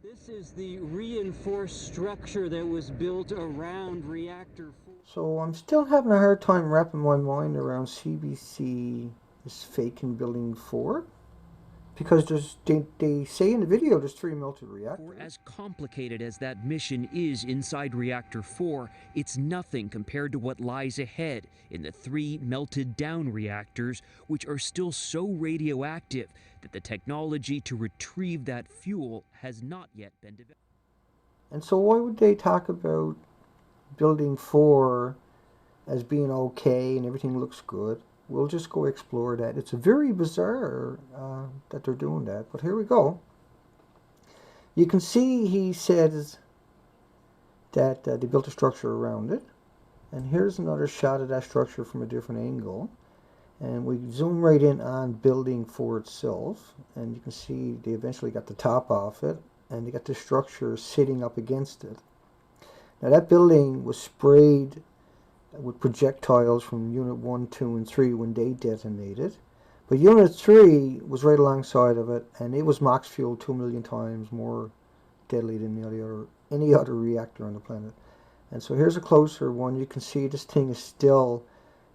This is the reinforced structure that was built around Reactor 4. So I'm still having a hard time wrapping my mind around CBC is faking building 4. Because they say in the video there's 3 melted reactors. For as complicated as that mission is inside Reactor 4, it's nothing compared to what lies ahead in the 3 melted down reactors, which are still so radioactive that the technology to retrieve that fuel has not yet been developed. And so why would they talk about building 4 as being okay and everything looks good? We'll just go explore that. It's very bizarre that they're doing that, but here we go. You can see he says that they built a structure around it. And here's another shot of that structure from a different angle. And we zoom right in on building 4 itself. And you can see they eventually got the top off it. And they got the structure sitting up against it. Now that building was sprayed with projectiles from Unit 1, 2, and 3 when they detonated. But Unit 3 was right alongside of it, and it was max fuel 2 million times more deadly than any other reactor on the planet. And so here's a closer one. You can see this thing is still,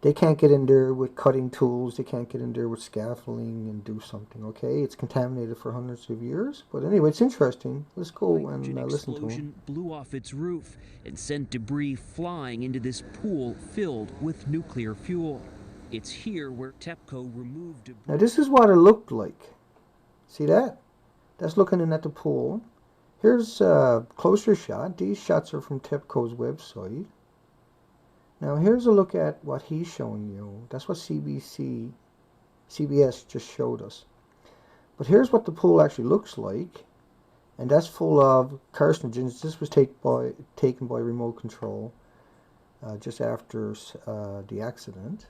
they can't get in there with cutting tools, they can't get in there with scaffolding and do something, okay? It's contaminated for hundreds of years. But anyway, it's interesting. Let's go and listen to him. Explosion blew off its roof and sent debris flying into this pool filled with nuclear fuel. It's here where TEPCO removed debris. Now this is what it looked like. See that? That's looking in at the pool. Here's a closer shot. These shots are from TEPCO's website. Now here's a look at what he's showing you. That's what CBS just showed us. But here's what the pool actually looks like. And that's full of carcinogens. This was taken by remote control just after the accident.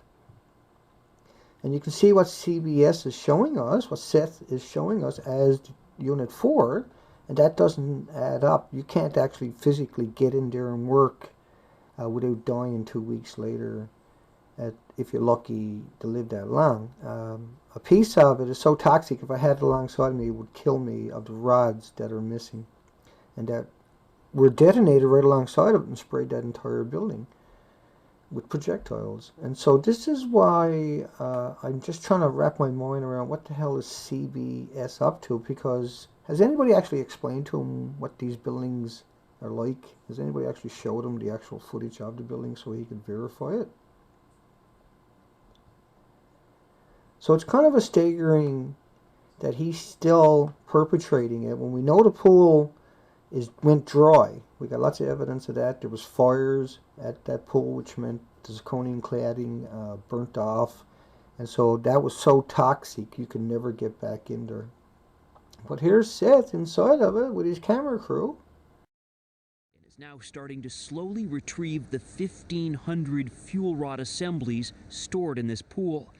And you can see what CBS is showing us, what Seth is showing us as Unit 4, and that doesn't add up. You can't actually physically get in there and work without dying 2 weeks later, if you're lucky to live that long. A piece of it is so toxic, if I had it alongside me, it would kill me, of the rods that are missing, and that were detonated right alongside of it and sprayed that entire building with projectiles. And so this is why I'm just trying to wrap my mind around what the hell is CBS up to, because has anybody actually explained to him what these buildings are like? Has anybody actually showed him the actual footage of the building so he could verify it? So it's kind of a staggering that he's still perpetrating it when we know the pool went dry. We got lots of evidence of that. There was fires at that pool, which meant the zirconium cladding burnt off, and so that was so toxic you could never get back in there. But here's Seth inside of it with his camera crew. It is now starting to slowly retrieve the 1,500 fuel rod assemblies stored in this pool.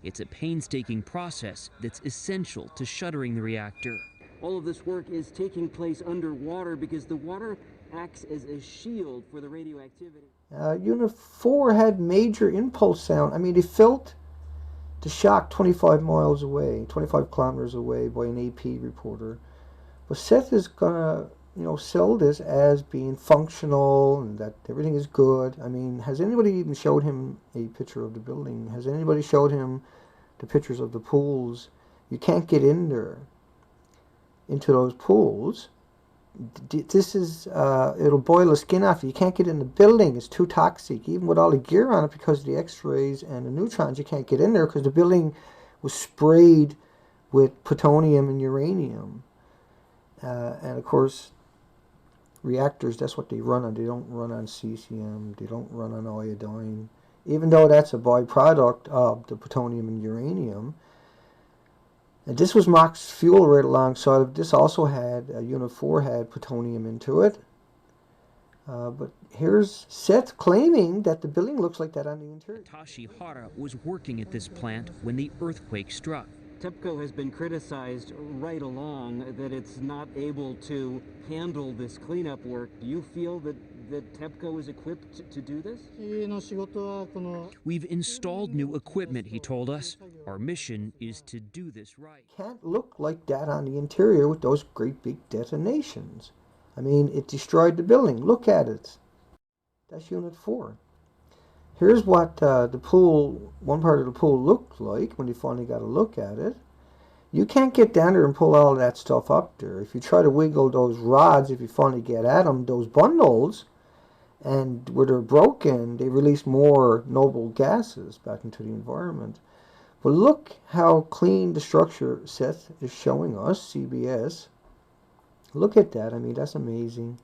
It's a painstaking process that's essential to shuttering the reactor. All of this work is taking place underwater because the water acts as a shield for the radioactivity. Unit 4 had major impulse sound. I mean, they felt the shock 25 miles away, 25 kilometers away by an AP reporter. But Seth is gonna, sell this as being functional and that everything is good. I mean, has anybody even showed him a picture of the building? Has anybody showed him the pictures of the pools? You can't get in there, into those pools. This is, it'll boil the skin off you. You can't get in the building. It's too toxic. Even with all the gear on it, because of the x-rays and the neutrons, you can't get in there because the building was sprayed with plutonium and uranium. And of course, reactors, that's what they run on. They don't run on cesium. They don't run on iodine. Even though that's a byproduct of the plutonium and uranium. And this was max fuel right alongside of it. This also had, Unit 4 had plutonium into it. But here's Seth claiming that the building looks like that on the interior. Tashi Hara was working at this plant when the earthquake struck. TEPCO has been criticized right along that it's not able to handle this cleanup work. Do you feel that that TEPCO is equipped to do this? の仕事はこの We've installed new equipment, he told us. Our mission is to do this right. Can't look like that on the interior with those great big detonations. I mean, it destroyed the building. Look at it. That's Unit 4. Here's what the pool, one part of the pool looked like when you finally got a look at it. You can't get down there and pull all of that stuff up there. If you try to wiggle those rods, if you finally get at them, those bundles, and where they're broken, they release more noble gases back into the environment. But look how clean the structure Seth is showing us, CBS. Look at that. I mean, that's amazing.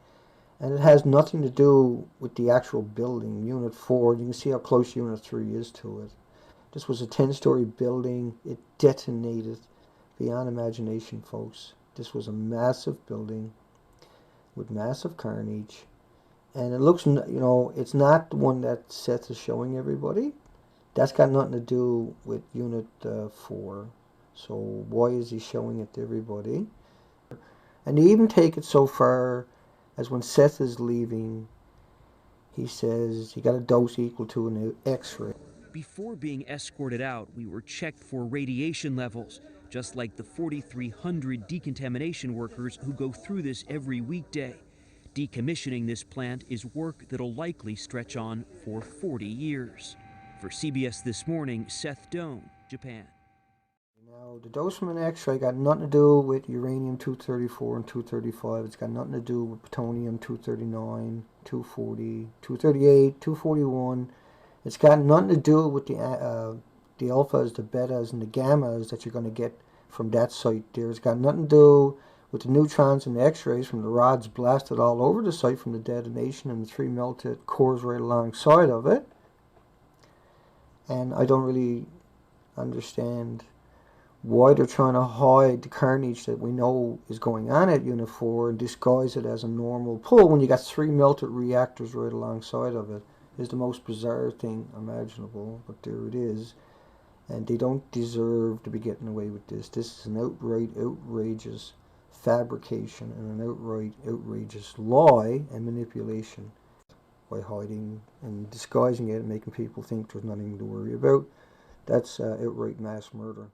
And it has nothing to do with the actual building, Unit 4. You can see how close Unit 3 is to it. This was a 10-story building. It detonated beyond imagination, folks. This was a massive building with massive carnage. And it looks, you know, it's not the one that Seth is showing everybody. That's got nothing to do with Unit 4. So why is he showing it to everybody? And they even take it so far as when Seth is leaving, he says he got a dose equal to an X-ray. Before being escorted out, we were checked for radiation levels, just like the 4,300 decontamination workers who go through this every weekday. Decommissioning this plant is work that'll likely stretch on for 40 years. For CBS This Morning, Seth Doane, Japan. Now, the dose from an X-ray got nothing to do with uranium-234 and 235. It's got nothing to do with plutonium-239, 240, 238, 241. It's got nothing to do with the alphas, the betas, and the gammas that you're going to get from that site there. It's got nothing to do with the neutrons and the X-rays from the rods blasted all over the site from the detonation and the 3 melted cores right alongside of it. And I don't really understand why they're trying to hide the carnage that we know is going on at Unit 4 and disguise it as a normal pull when you got 3 melted reactors right alongside of it. Is the most bizarre thing imaginable, but there it is. And they don't deserve to be getting away with this. This is an outright outrageous fabrication and an outright outrageous lie and manipulation by hiding and disguising it and making people think there's nothing to worry about. That's outright mass murder.